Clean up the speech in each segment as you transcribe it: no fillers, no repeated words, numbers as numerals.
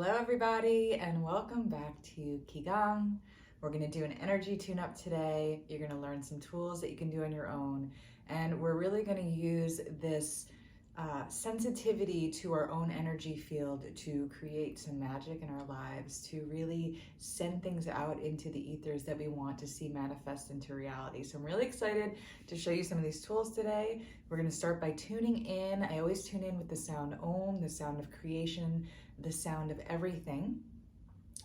Hello everybody and welcome back to Qi Gong. We're going to do an energy tune-up today. You're going to learn some tools that you can do on your own, and we're really going to use this sensitivity to our own energy field to create some magic in our lives, to really send things out into the ethers that we want to see manifest into reality. So I'm really excited to show you some of these tools today. We're going to start by tuning in. I always tune in with the sound Om, the sound of creation, the sound of everything.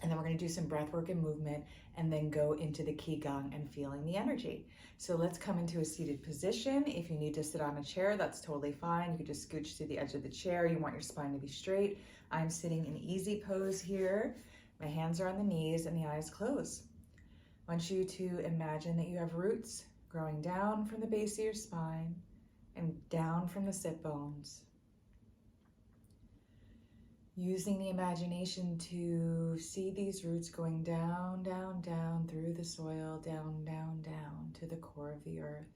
And then we're going to do some breath work and movement, and then go into the Qi Gong and feeling the energy. So let's come into a seated position. If you need to sit on a chair, that's totally fine. You can just scooch to the edge of the chair. You want your spine to be straight. I'm sitting in easy pose here. My hands are on the knees and the eyes closed. I want you to imagine that you have roots growing down from the base of your spine and down from the sit bones. Using the imagination to see these roots going down, down, down through the soil, down, down, down to the core of the earth.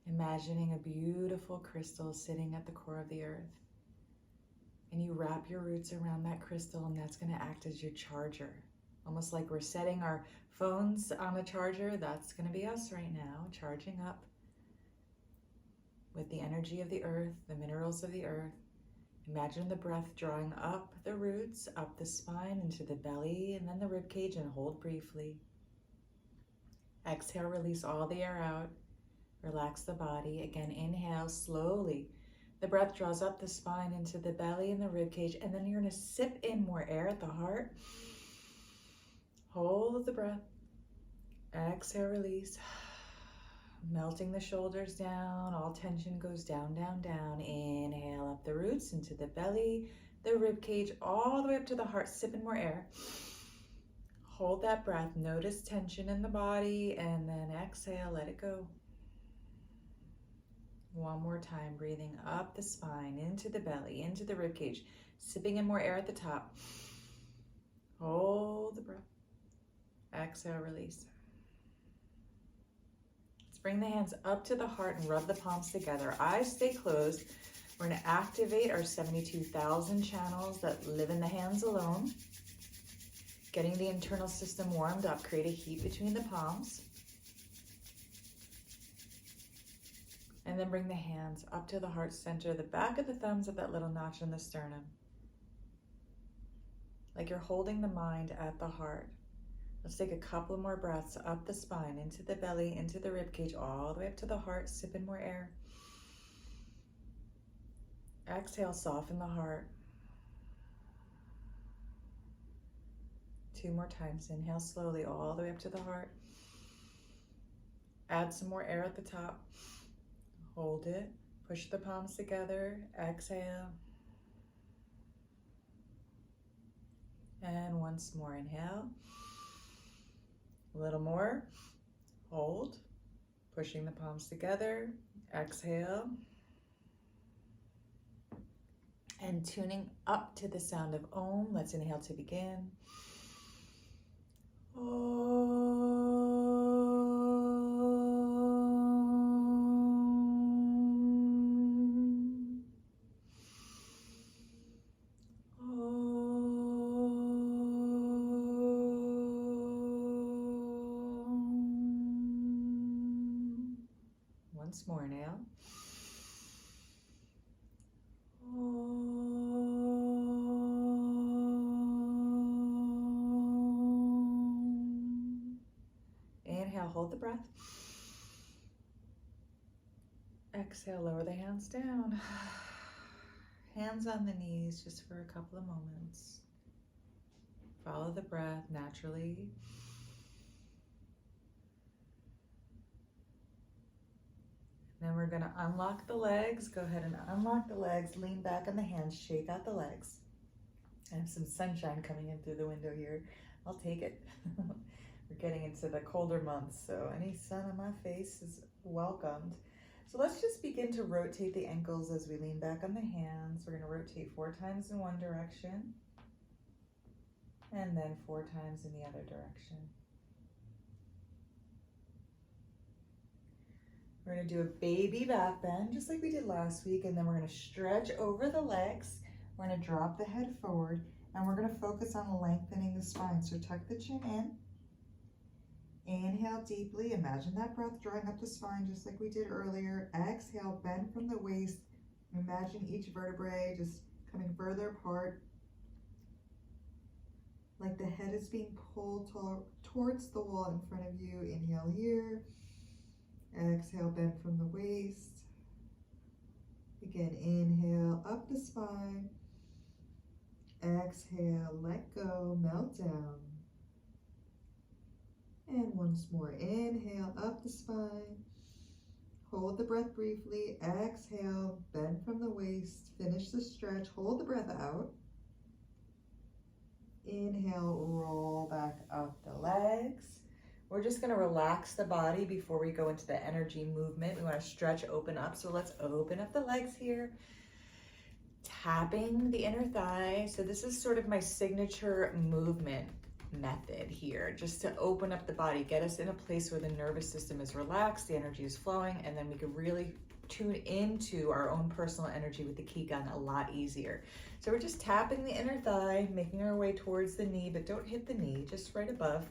Imagining a beautiful crystal sitting at the core of the earth. And you wrap your roots around that crystal, and that's going to act as your charger. Almost like we're setting our phones on a charger. That's going to be us right now, charging up with the energy of the earth, the minerals of the earth. Imagine the breath drawing up the roots, up the spine, into the belly, and then the rib cage, and hold briefly. Exhale, release all the air out. Relax the body. Again, inhale slowly. The breath draws up the spine into the belly and the rib cage, and then you're going to sip in more air at the heart. Hold the breath. Exhale, release. Melting the shoulders down, all tension goes down, down, down. Inhale up the roots into the belly, the rib cage, all the way up to the heart. Sipping more air. Hold that breath. Notice tension in the body, and then exhale, let it go. One more time, breathing up the spine, into the belly, into the rib cage, sipping in more air at the top. Hold the breath. Exhale, release. Bring the hands up to the heart and rub the palms together. Eyes stay closed. We're going to activate our 72,000 channels that live in the hands alone. Getting the internal system warmed up. Create a heat between the palms. And then bring the hands up to the heart center, the back of the thumbs at that little notch in the sternum. Like you're holding the mind at the heart. Let's take a couple more breaths up the spine, into the belly, into the rib cage, all the way up to the heart. Sip in more air. Exhale, soften the heart. 2 more times. Inhale slowly, all the way up to the heart. Add some more air at the top. Hold it. Push the palms together. Exhale. And once more, inhale. A little more. Hold. Pushing the palms together. Exhale. And tuning up to the sound of Om. Let's inhale to begin. Once more, inhale. Inhale, hold the breath. Exhale, lower the hands down. Hands on the knees just for a couple of moments. Follow the breath naturally. Then we're going to unlock the legs. Go ahead and unlock the legs. Lean back on the hands. Shake out the legs. I have some sunshine coming in through the window here. I'll take it. We're getting into the colder months, so any sun on my face is welcomed. So let's just begin to rotate the ankles as we lean back on the hands. We're going to rotate 4 times in one direction, and then 4 times in the other direction. We're going to do a baby back bend, just like we did last week, and then we're going to stretch over the legs. We're going to drop the head forward we're going to focus on lengthening the spine. So tuck the chin in. Inhale deeply. Imagine that breath drawing up the spine just like we did earlier. Exhale, bend from the waist. Imagine each vertebrae just coming further apart, like the head is being pulled towards the wall in front of you. Inhale here. Exhale, bend from the waist. Again, inhale, up the spine. Exhale, let go, melt down. And once more, inhale, up the spine. Hold the breath briefly. Exhale, bend from the waist. Finish the stretch. Hold the breath out. Inhale, roll back up the legs. We're just going to relax the body before we go into the energy movement. We want to stretch, open up. So let's open up the legs here. Tapping the inner thigh. So this is sort of my signature movement method here, just to open up the body, get us in a place where the nervous system is relaxed, the energy is flowing, and then we can really tune into our own personal energy with the Qi Gong a lot easier. So we're just tapping the inner thigh, making our way towards the knee, but don't hit the knee, just right above.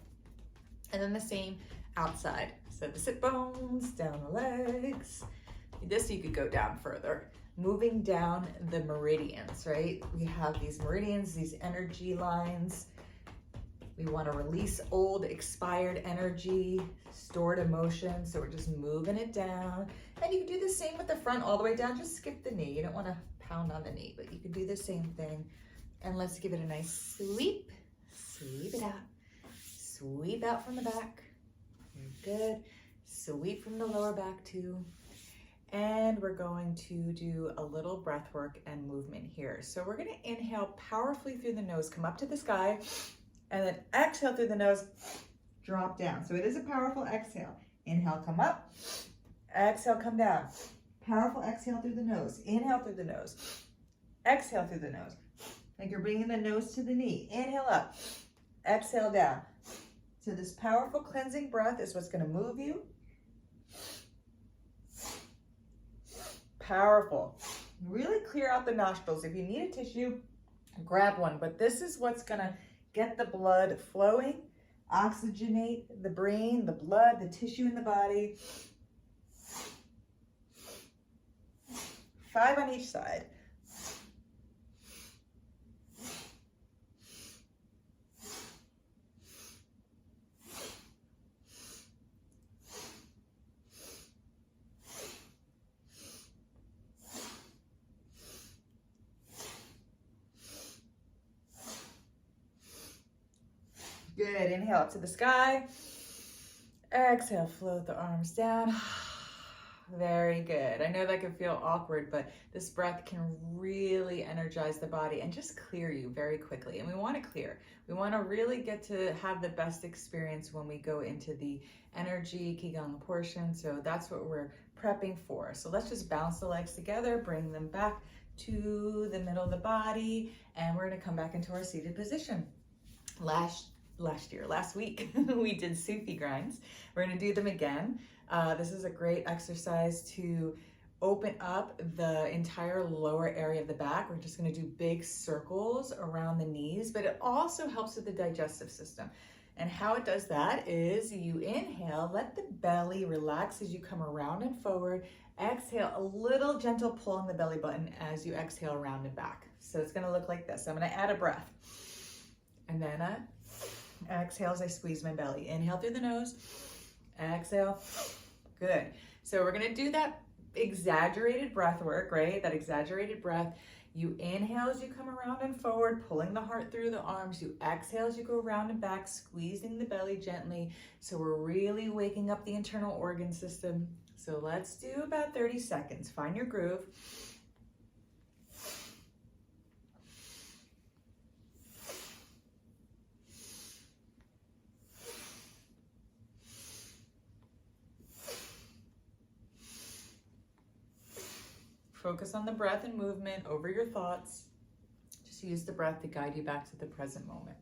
And then the same outside. So the sit bones, down the legs. This you could go down further. Moving down the meridians, right? We have these meridians, these energy lines. We want to release old, expired energy, stored emotion. So we're just moving it down. And you can do the same with the front all the way down. Just skip the knee. You don't want to pound on the knee, but you can do the same thing. And let's give it a nice sweep. Sweep it out. Sweep out from the back. Good. Sweep from the lower back too. And we're going to do a little breath work and movement here. So we're going to inhale powerfully through the nose, come up to the sky. And then exhale through the nose, drop down. So it is a powerful exhale. Inhale, come up. Exhale, come down. Powerful exhale through the nose. Inhale through the nose. Exhale through the nose. Like you're bringing the nose to the knee. Inhale up. Exhale down. So this powerful cleansing breath is what's going to move you. Powerful. Really clear out the nostrils. If you need a tissue, grab one. But this is what's going to get the blood flowing, oxygenate the brain, the blood, the tissue in the body. 5 on each side. Good, inhale up to the sky. Exhale, float the arms down. Very good. I know that can feel awkward, but this breath can really energize the body and just clear you very quickly. And we want to clear. We want to really get to have the best experience when we go into the energy Qi Gong portion. So that's what we're prepping for. So let's just bounce the legs together, bring them back to the middle of the body, and we're going to come back into our seated position. Last week, we did Sufi grinds. We're going to do them again. This is a great exercise to open up the entire lower area of the back. We're just going to do big circles around the knees, but it also helps with the digestive system. And how it does that is you inhale, let the belly relax as you come around and forward. Exhale, a little gentle pull on the belly button as you exhale around and back. So it's going to look like this. I'm going to add a breath. And then exhale as I squeeze my belly. Inhale through the nose. Exhale. Good. So we're going to do that exaggerated breath work, right? That exaggerated breath. You inhale as you come around and forward, pulling the heart through the arms. You exhale as you go around and back, squeezing the belly gently. So we're really waking up the internal organ system. So let's do about 30 seconds. Find your groove. Focus on the breath and movement over your thoughts. Just use the breath to guide you back to the present moment.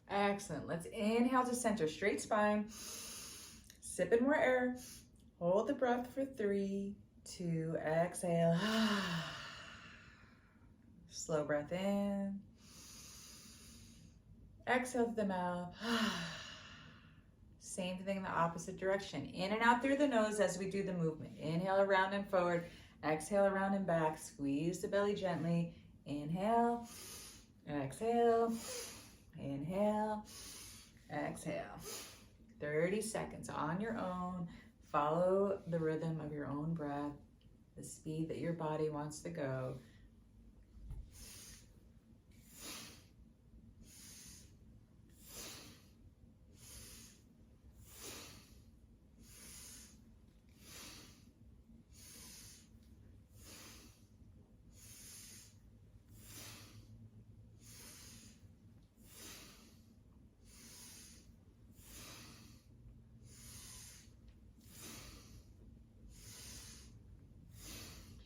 Excellent. Let's inhale to center, straight spine. Sip in more air. Hold the breath for 3, 2, exhale. Slow breath in. Exhale through the mouth. Same thing in the opposite direction. In and out through the nose as we do the movement. Inhale around and forward. Exhale around and back. Squeeze the belly gently. Inhale. Exhale. Inhale. Exhale. 30 seconds on your own. Follow the rhythm of your own breath, the speed that your body wants to go.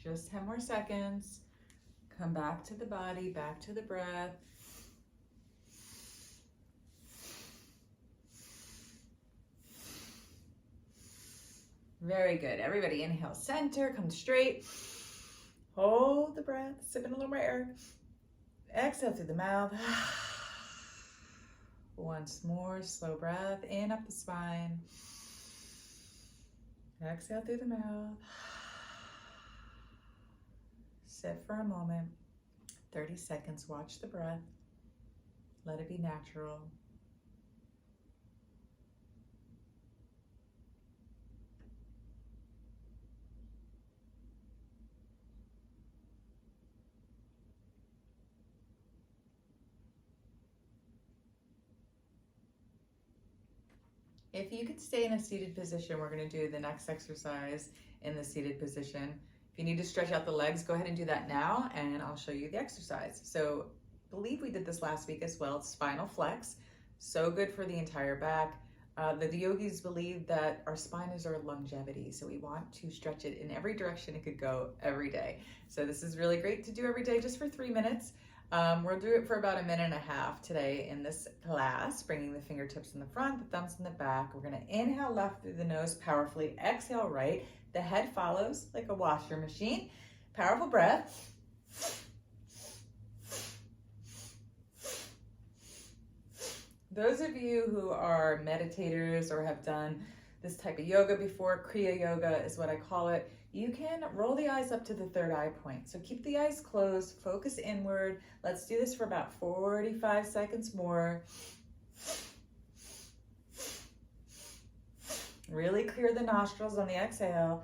Just 10 more seconds. Come back to the body, back to the breath. Very good. Everybody inhale, center, come straight. Hold the breath, sip in a little more air. Exhale through the mouth. Once more, slow breath in up the spine. Exhale through the mouth. Sit for a moment, 30 seconds, watch the breath. Let it be natural. If you could stay in a seated position, we're going to do the next exercise in the seated position. If you need to stretch out the legs, go ahead and do that now, and I'll show you the exercise. So I believe we did this last week as well. It's spinal flex. So good for the entire back. The yogis believe that our spine is our longevity, so we want to stretch it in every direction it could go every day. So this is really great to do every day just for 3 minutes. We'll do it for about 1.5 minutes today in this class, bringing the fingertips in the front, the thumbs in the back. We're going to inhale left through the nose powerfully, exhale right. The head follows like a washer machine. Powerful breath. Those of you who are meditators or have done this type of yoga before, Kriya yoga is what I call it, you can roll the eyes up to the third eye point. So keep the eyes closed, focus inward. Let's do this for about 45 seconds more. Really clear the nostrils on the exhale.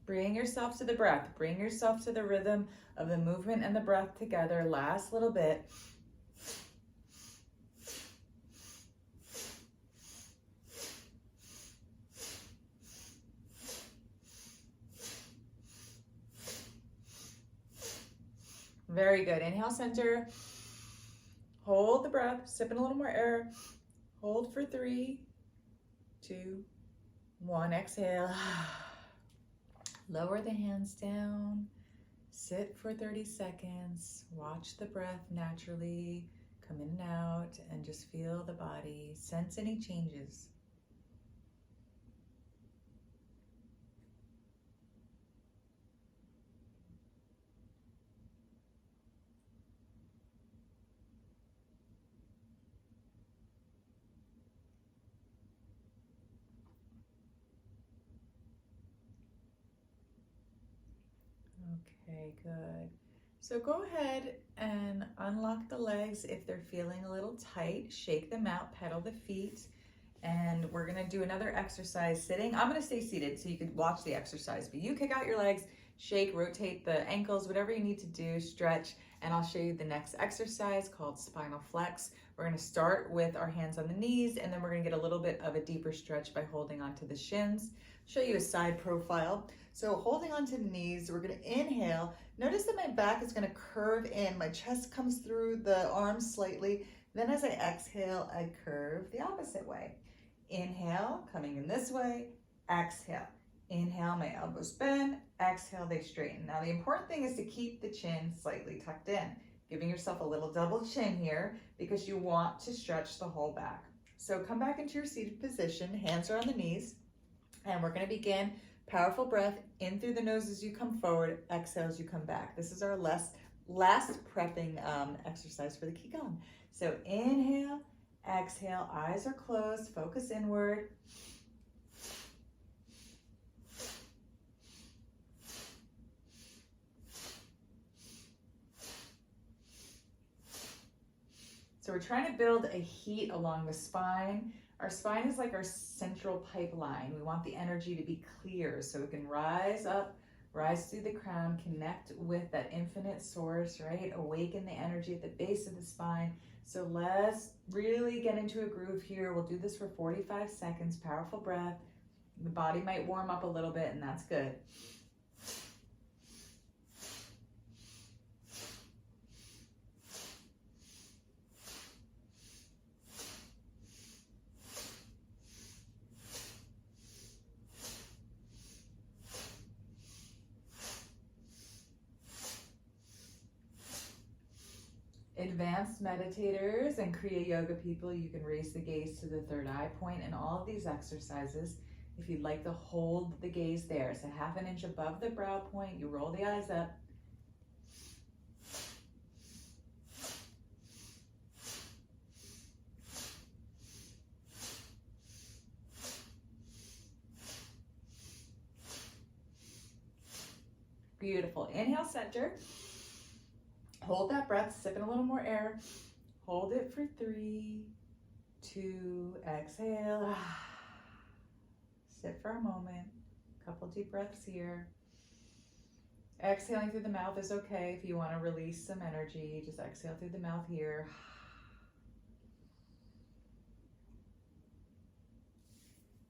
Bring yourself to the breath. Bring yourself to the rhythm of the movement and the breath together. Last little bit. Very good. Inhale, center. Hold the breath. Sip in a little more air. Hold for 3, 2, 1. Exhale. Lower the hands down. Sit for 30 seconds. Watch the breath naturally come in and out, and just feel the body. Sense any changes. Okay, good. So go ahead and unlock the legs if they're feeling a little tight. Shake them out, pedal the feet, and we're gonna do another exercise sitting. I'm gonna stay seated so you can watch the exercise, but you kick out your legs, shake, rotate the ankles, whatever you need to do, stretch, and I'll show you the next exercise called spinal flex. We're going to start with our hands on the knees, and then we're going to get a little bit of a deeper stretch by holding onto the shins. Show you a side profile. So holding onto the knees, we're going to inhale. Notice that my back is going to curve in. My chest comes through the arms slightly. Then as I exhale, I curve the opposite way. Inhale, coming in this way. Exhale. Inhale, my elbows bend. Exhale, they straighten. Now the important thing is to keep the chin slightly tucked in, giving yourself a little double chin here because you want to stretch the whole back. So come back into your seated position, hands are on the knees, and we're going to begin powerful breath in through the nose as you come forward, exhale as you come back. This is our last prepping exercise for the Qi Gong. So inhale, exhale, eyes are closed, focus inward. So we're trying to build a heat along the spine. Our spine is like our central pipeline. We want the energy to be clear so we can rise up, rise through the crown, connect with that infinite source, right? Awaken the energy at the base of the spine. So let's really get into a groove here. We'll do this for 45 seconds, powerful breath. The body might warm up a little bit, and that's good. Advanced meditators and Kriya Yoga people, you can raise the gaze to the third eye point in all of these exercises. If you'd like to hold the gaze there, so half an inch above the brow point, you roll the eyes up. Beautiful. Inhale, center. Hold that breath, sip in a little more air. Hold it for 3, 2, exhale. Sit for a moment. Couple deep breaths here. Exhaling through the mouth is okay if you want to release some energy. Just exhale through the mouth here.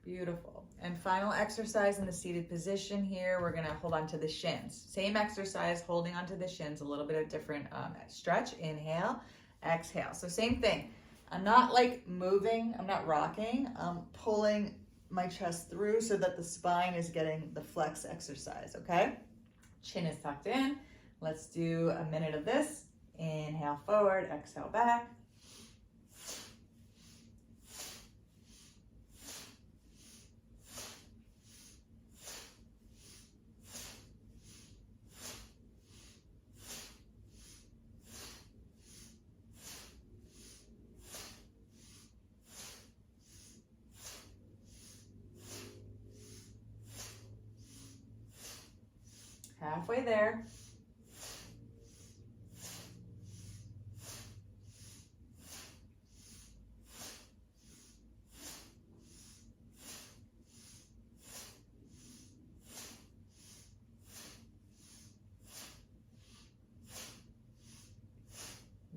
Beautiful. And final exercise in the seated position here. We're going to hold on to the shins. Same exercise, holding onto the shins, a little bit of different stretch. Inhale, exhale. So same thing. I'm not like moving, I'm not rocking. I'm pulling my chest through so that the spine is getting the flex exercise, okay? Chin is tucked in. Let's do a minute of this. Inhale forward, exhale back. Halfway there.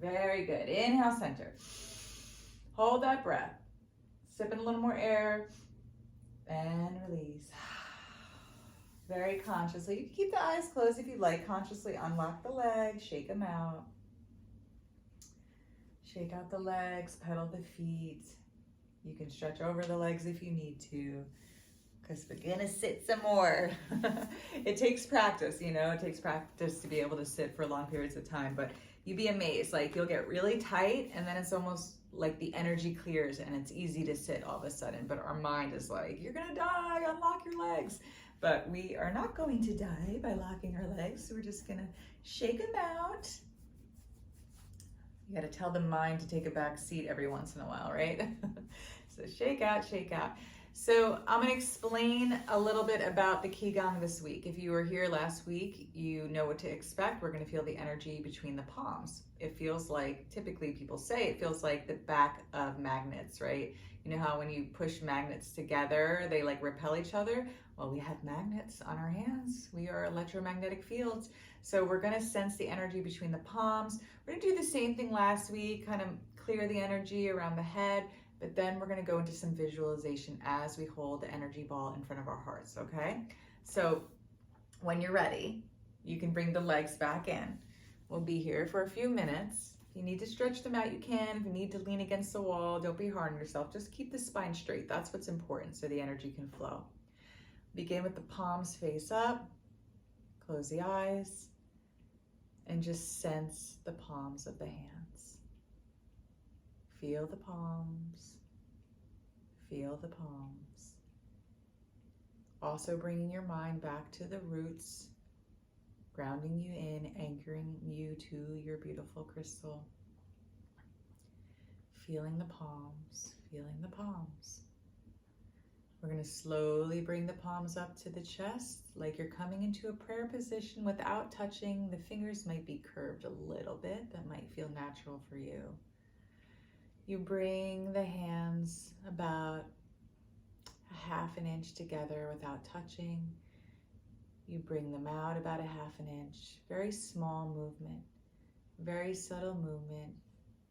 Very good. Inhale, center. Hold that breath. Sip in a little more air and release. Very consciously. You can keep the eyes closed if you like. Consciously unlock the legs, shake them out. Shake out the legs, pedal the feet. You can stretch over the legs if you need to, because we're gonna sit some more. It takes practice, you know, it takes practice to be able to sit for long periods of time, but you'd be amazed. Like, you'll get really tight and then it's almost like the energy clears and it's easy to sit all of a sudden, but our mind is like, you're gonna die, unlock your legs. But we are not going to die by locking our legs. So we're just gonna shake them out. You gotta tell the mind to take a back seat every once in a while, right? So shake out, shake out. So I'm going to explain a little bit about the Qi Gong this week. If you were here last week, you know what to expect. We're going to feel the energy between the palms. It feels like, typically people say, it feels like the back of magnets, right? You know how when you push magnets together, they like repel each other? Well, we have magnets on our hands. We are electromagnetic fields. So we're going to sense the energy between the palms. We're going to do the same thing last week, kind of clear the energy around the head. But then we're going to go into some visualization as we hold the energy ball in front of our hearts, okay? So when you're ready, you can bring the legs back in. We'll be here for a few minutes. If you need to stretch them out, you can. If you need to lean against the wall, don't be hard on yourself. Just keep the spine straight. That's what's important so the energy can flow. Begin with the palms face up. Close the eyes and just sense the palms of the hands. Feel the palms. Feel the palms. Also bringing your mind back to the roots, grounding you in, anchoring you to your beautiful crystal. Feeling the palms, feeling the palms. We're going to slowly bring the palms up to the chest like you're coming into a prayer position without touching. The fingers might be curved a little bit. That might feel natural for you. You bring the hands about a half an inch together without touching. You bring them out about a half an inch. Very small movement, very subtle movement.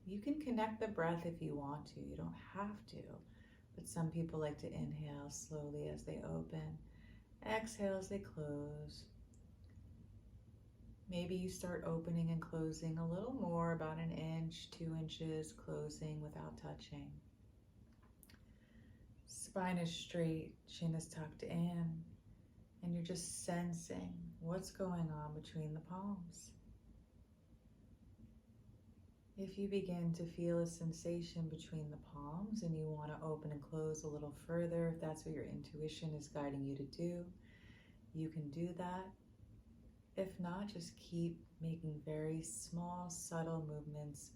You can connect the breath if you want to. You don't have to, but some people like to inhale slowly as they open, exhale as they close. Maybe you start opening and closing a little more, about an inch, 2 inches, closing without touching. Spine is straight, chin is tucked in, and you're just sensing what's going on between the palms. If you begin to feel a sensation between the palms and you want to open and close a little further, if that's what your intuition is guiding you to do, you can do that. If not, just keep making very small, subtle movements,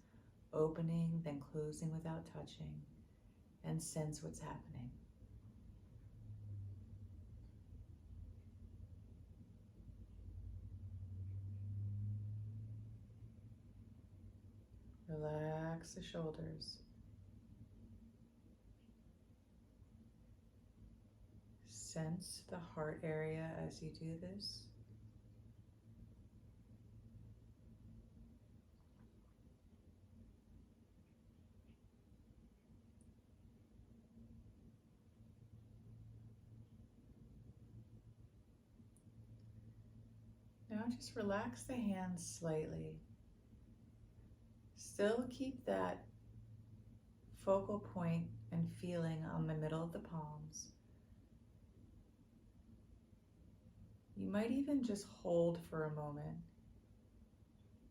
opening, then closing without touching, and sense what's happening. Relax the shoulders. Sense the heart area as you do this. Now just relax the hands slightly. Still keep that focal point and feeling on the middle of the palms. You might even just hold for a moment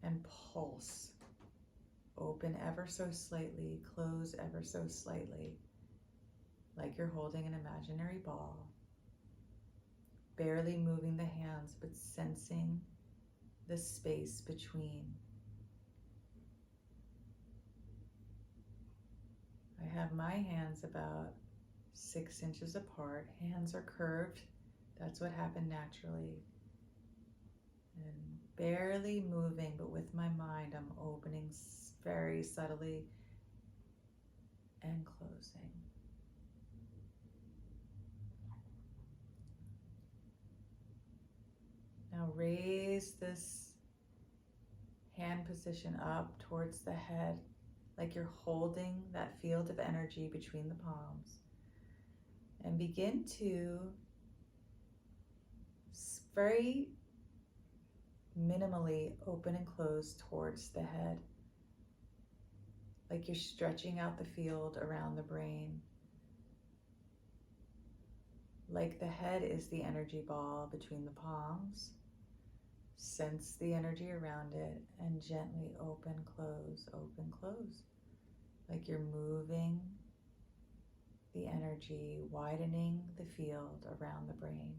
and pulse. Open ever so slightly, close ever so slightly, like you're holding an imaginary ball. Barely moving the hands, but sensing the space between. I have my hands about 6 inches apart. Hands are curved. That's what happened naturally. And barely moving, but with my mind, I'm opening very subtly and closing. Now raise this hand position up towards the head, like you're holding that field of energy between the palms. And begin to very minimally open and close towards the head, like you're stretching out the field around the brain. Like the head is the energy ball between the palms. Sense the energy around it and gently open, close, like you're moving the energy, widening the field around the brain.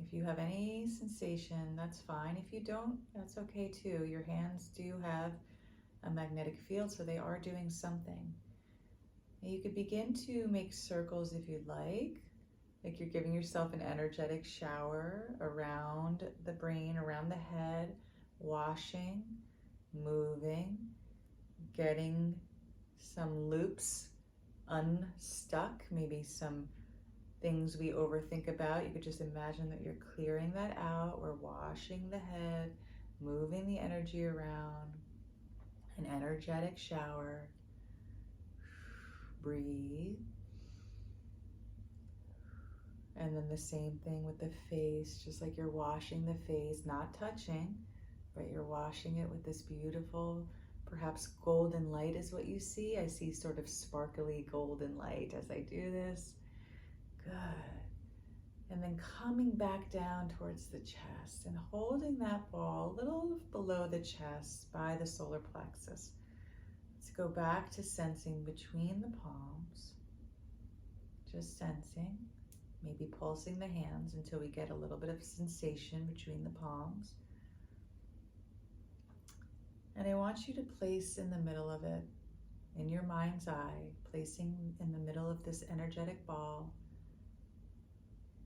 If you have any sensation, that's fine. If you don't, that's okay too. Your hands do have a magnetic field, so they are doing something. And you could begin to make circles if you'd like you're giving yourself an energetic shower around the brain, around the head, washing, moving, getting some loops unstuck, maybe some things we overthink about. You could just imagine that you're clearing that out. We're washing the head, moving the energy around, an energetic shower. Breathe. And then the same thing with the face, just like you're washing the face, not touching, but you're washing it with this beautiful, perhaps golden light is what you see. I see sort of sparkly golden light as I do this. Good. And then coming back down towards the chest and holding that ball a little below the chest by the solar plexus. Let's go back to sensing between the palms, just sensing, maybe pulsing the hands until we get a little bit of sensation between the palms. And I want you to place in the middle of it, in your mind's eye, placing in the middle of this energetic ball,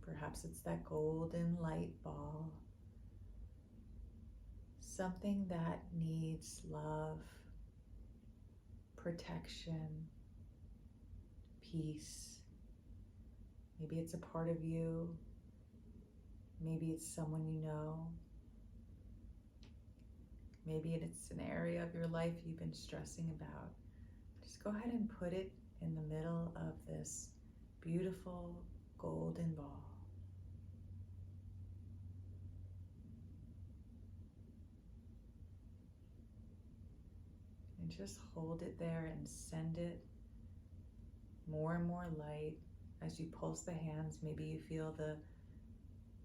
perhaps it's that golden light ball, something that needs love, protection, peace. Maybe it's a part of you. Maybe it's someone you know. Maybe it's an area of your life you've been stressing about. Just go ahead and put it in the middle of this beautiful golden ball. And just hold it there and send it more and more light. As you pulse the hands, maybe you feel the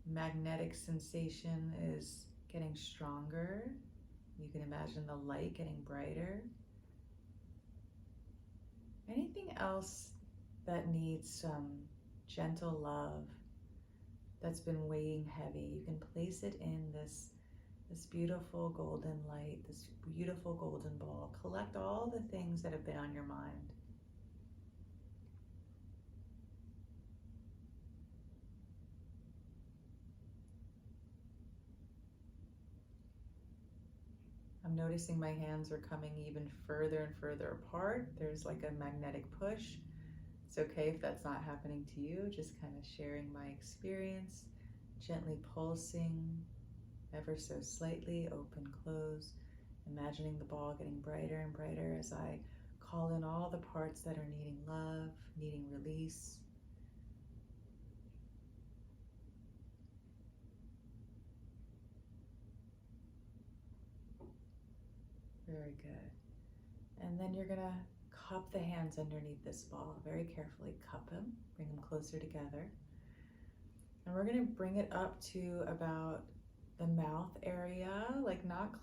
magnetic sensation is getting stronger. You can imagine the light getting brighter. Anything else that needs some gentle love that's been weighing heavy, you can place it in this beautiful golden light, this beautiful golden ball. Collect all the things that have been on your mind. I'm noticing my hands are coming even further and further apart. There's like a magnetic push. It's okay if that's not happening to you, just kind of sharing my experience, gently pulsing ever so slightly, open, close, imagining the ball getting brighter and brighter as I call in all the parts that are needing love, needing release. Very good. And then you're gonna cup the hands underneath this ball. Very carefully cup them, bring them closer together. And we're gonna bring it up to about the mouth area, like not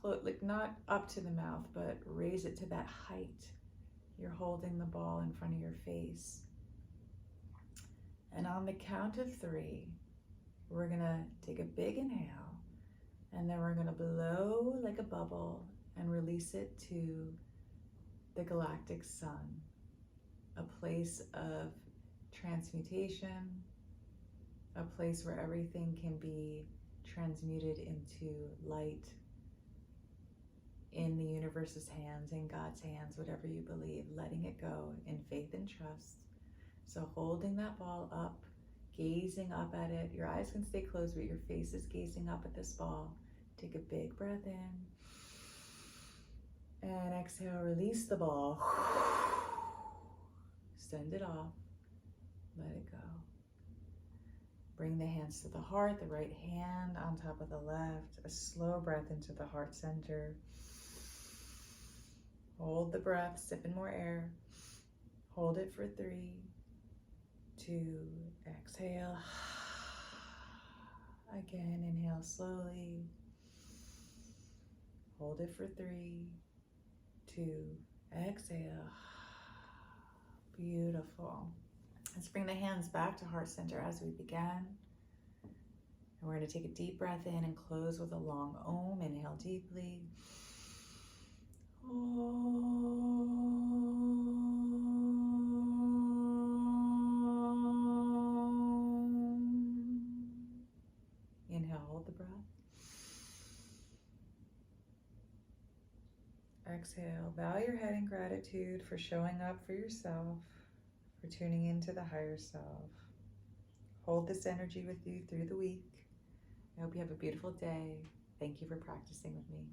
up to the mouth, but raise it to that height. You're holding the ball in front of your face. And on the count of 3, we're gonna take a big inhale, and then we're gonna blow like a bubble and release it to the galactic sun, a place of transmutation, a place where everything can be transmuted into light in the universe's hands, in God's hands, whatever you believe, letting it go in faith and trust. So holding that ball up, gazing up at it. Your eyes can stay closed, but your face is gazing up at this ball. Take a big breath in. And exhale, release the ball. Send it off. Let it go. Bring the hands to the heart, the right hand on top of the left. A slow breath into the heart center. Hold the breath, sip in more air. Hold it for 3, 2, exhale. Again, inhale slowly. Hold it for 3, 2, exhale. Beautiful. Let's bring the hands back to heart center as we began. And we're going to take a deep breath in and close with a long Om. Inhale deeply. Inhale, hold the breath. Exhale, bow your head in gratitude for showing up for yourself, for tuning into the higher self. Hold this energy with you through the week. I hope you have a beautiful day. Thank you for practicing with me.